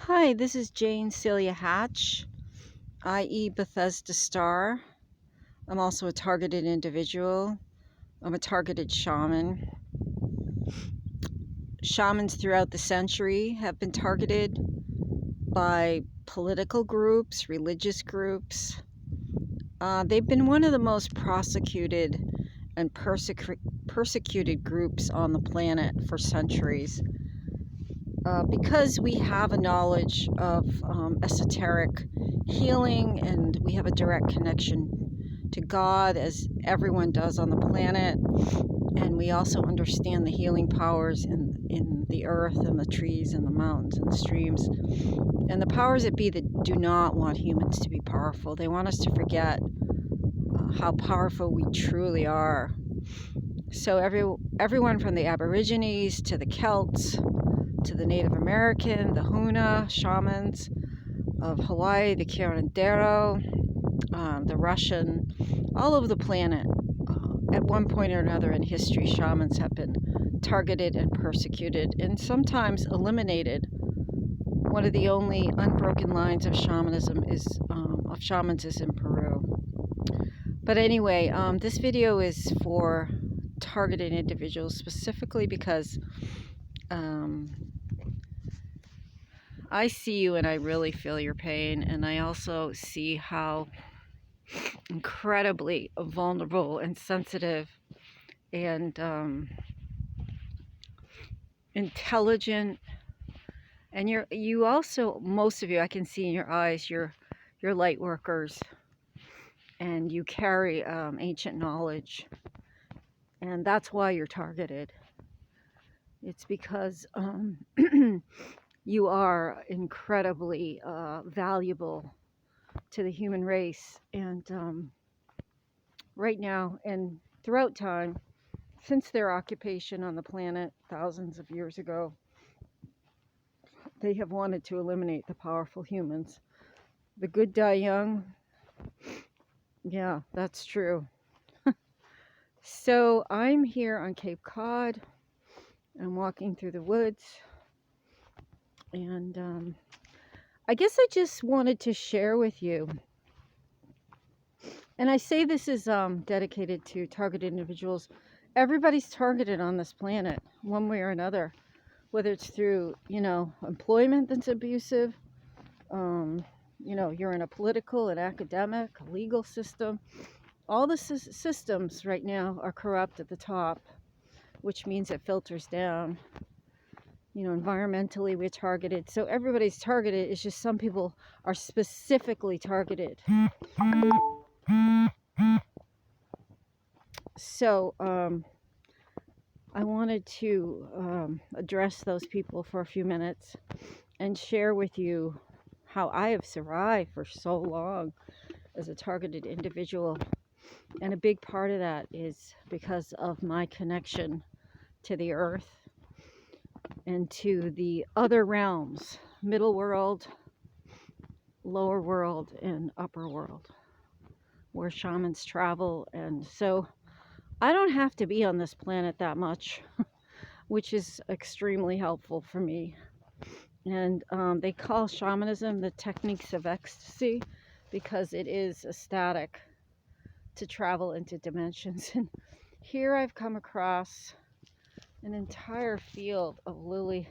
Hi, this is Jane Celia Hatch, i.e. Bethesda Star. I'm also a targeted individual. I'm a targeted shaman. Shamans throughout the century have been targeted by political groups, religious groups. They've been one of the most prosecuted and persecuted groups on the planet for centuries. Because we have a knowledge of esoteric healing and we have a direct connection to God, as everyone does on the planet, and we also understand the healing powers in the earth and the trees and the mountains and the streams and the powers that be that do not want humans to be powerful. They want us to forget how powerful we truly are. So everyone from the Aborigines to the Celts to the Native American, the Huna shamans of Hawaii, the Curandero, the Russian, all over the planet. At one point or another in history, shamans have been targeted and persecuted and sometimes eliminated. One of the only unbroken lines of shamanism is shamans is in Peru. But anyway, this video is for targeted individuals specifically because I see you and I really feel your pain, and I also see how incredibly vulnerable and sensitive and intelligent, and you also, most of you, I can see in your eyes, you're light workers, and you carry ancient knowledge, and that's why you're targeted. It's because you are incredibly valuable to the human race, and right now and throughout time, since their occupation on the planet thousands of years ago, they have wanted to eliminate the powerful humans. The good die young. Yeah, that's true. So I'm here on Cape Cod. I'm walking through the woods, and I guess I just wanted to share with you. And I say this is dedicated to targeted individuals. Everybody's targeted on this planet, one way or another, whether it's through, employment that's abusive, you're in a political and academic, legal system. All the systems right now are corrupt at the top, which means it filters down. Environmentally, we're targeted. So everybody's targeted. It's just some people are specifically targeted. So I wanted to address those people for a few minutes and share with you how I have survived for so long as a targeted individual. And a big part of that is because of my connection to the earth and to the other realms, middle world, lower world, and upper world, where shamans travel. And so I don't have to be on this planet that much, which is extremely helpful for me. And they call shamanism the techniques of ecstasy because it is ecstatic to travel into dimensions. And here I've come across an entire field of lily,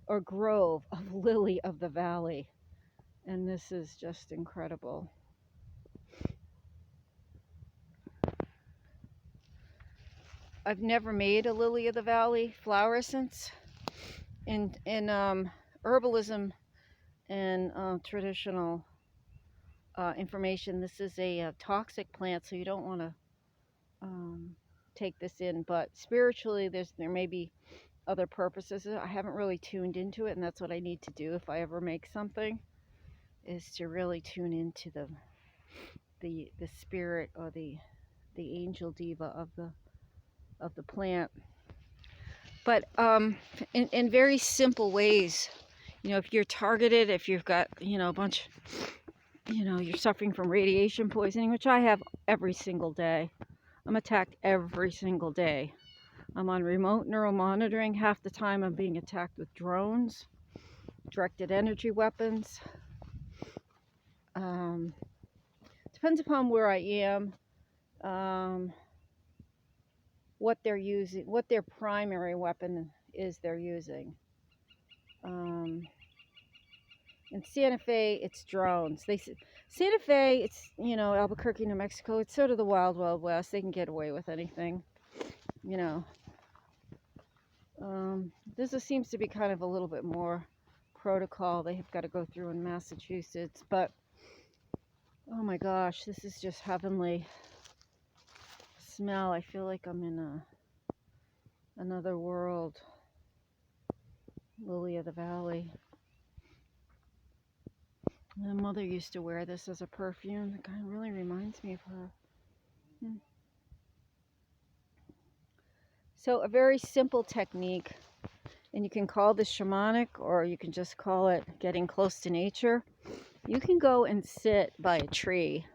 or grove of lily of the valley. And this is just incredible. I've never made a lily of the valley flower essence. In herbalism and traditional information, this is a toxic plant, so you don't want to take this in. But spiritually, there may be other purposes. I haven't really tuned into it, and that's what I need to do if I ever make something, is to really tune into the spirit or the angel diva of the plant. But in very simple ways, if you're targeted, if you've got a bunch, you're suffering from radiation poisoning, which I have every single day. I'm attacked every single day. I'm on remote neuromonitoring. Half the time I'm being attacked with drones. directed energy weapons. Depends upon where I am, what they're using, what their primary weapon is they're using. In Santa Fe, it's drones. Santa Fe, it's, Albuquerque, New Mexico, it's sort of the wild, wild west. They can get away with anything, you know. This seems to be kind of a little bit more protocol they have got to go through in Massachusetts, but oh my gosh, this is just heavenly smell. I feel like I'm in another world. Lily of the Valley. My mother used to wear this as a perfume. It kind of really reminds me of her. So a very simple technique, and you can call this shamanic, or you can just call it getting close to nature. You can go and sit by a tree,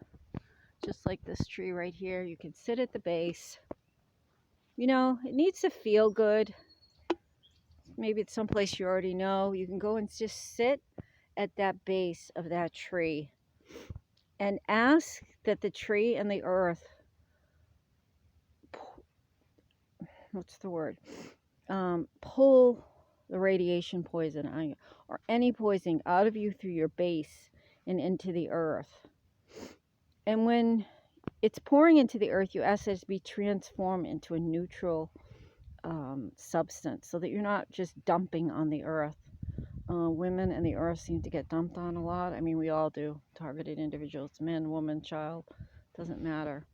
just like this tree right here. You can sit at the base. It needs to feel good. Maybe it's someplace you already know. You can go and just sit at that base of that tree and ask that the tree and the earth, pull the radiation poison or any poison out of you through your base and into the earth. And when it's pouring into the earth, you ask that it be transformed into a neutral substance, so that you're not just dumping on the earth. Women and the earth seem to get dumped on a lot. I mean, we all do. Targeted individuals, man, woman, child, doesn't matter.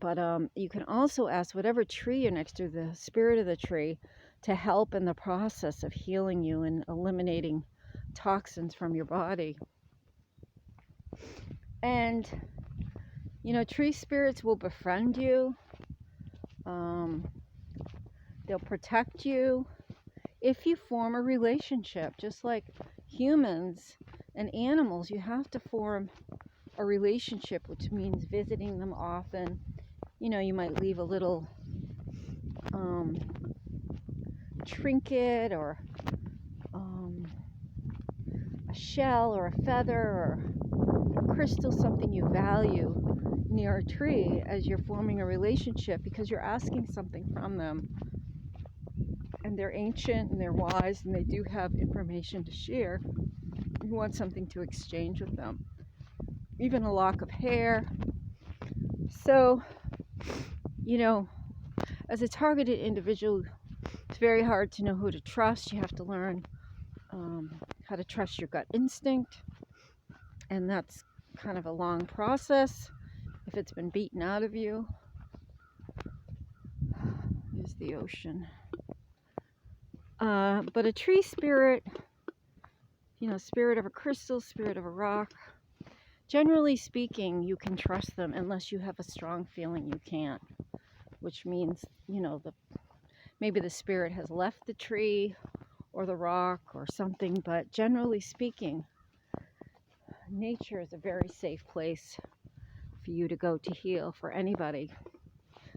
But you can also ask whatever tree you're next to, the spirit of the tree, to help in the process of healing you and eliminating toxins from your body. And, tree spirits will befriend you. They'll protect you if you form a relationship. Just like humans and animals, you have to form a relationship, which means visiting them often. You might leave a little trinket or a shell or a feather or a crystal, something you value, near a tree as you're forming a relationship, because you're asking something from them. And they're ancient and they're wise and they do have information to share. You want something to exchange with them. Even a lock of hair. So, as a targeted individual, it's very hard to know who to trust. You have to learn how to trust your gut instinct. And that's kind of a long process if it's been beaten out of you. Here's the ocean. But a tree spirit, spirit of a crystal, spirit of a rock, generally speaking, you can trust them unless you have a strong feeling you can't, which means, maybe the spirit has left the tree or the rock or something. But generally speaking, nature is a very safe place for you to go to heal, for anybody.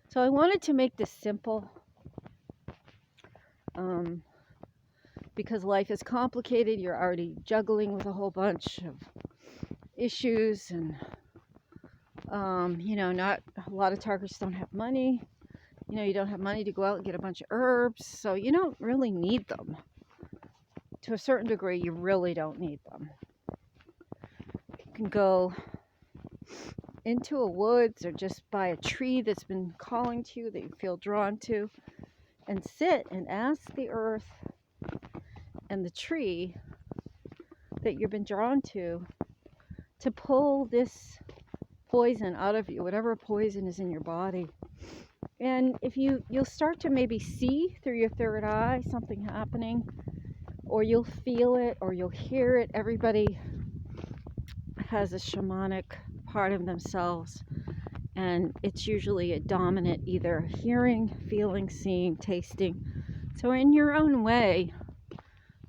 So I wanted to make this simple, because life is complicated. You're already juggling with a whole bunch of issues, and not a lot of targets don't have money. You don't have money to go out and get a bunch of herbs, so you don't really need them. To a certain degree, you really don't need them. You can go into a woods or just by a tree that's been calling to you, that you feel drawn to, and sit and ask the earth and the tree that you've been drawn to pull this poison out of you, whatever poison is in your body. And if you'll start to maybe see through your third eye something happening, or you'll feel it, or you'll hear it. Everybody has a shamanic part of themselves, and it's usually a dominant, either hearing, feeling, seeing, tasting. So in your own way,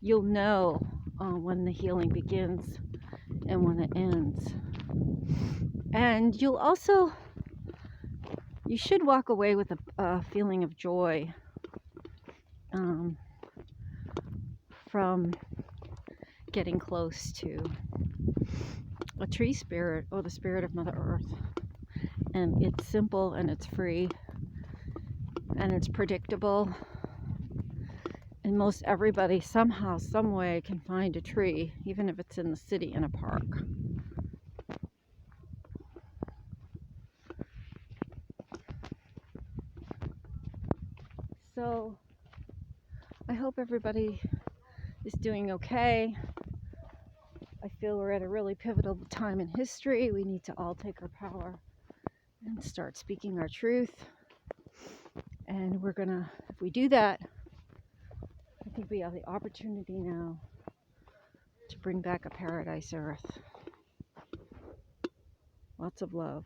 you'll know when the healing begins and when it ends. And you should walk away with a feeling of joy from getting close to a tree spirit, or the spirit of Mother Earth. And it's simple and it's free and it's predictable. And most everybody somehow, some way can find a tree, even if it's in the city in a park. So I hope everybody is doing okay. I feel we're at a really pivotal time in history. We need to all take our power and start speaking our truth. And we're gonna, if we do that, I think we have the opportunity now to bring back a paradise Earth. Lots of love.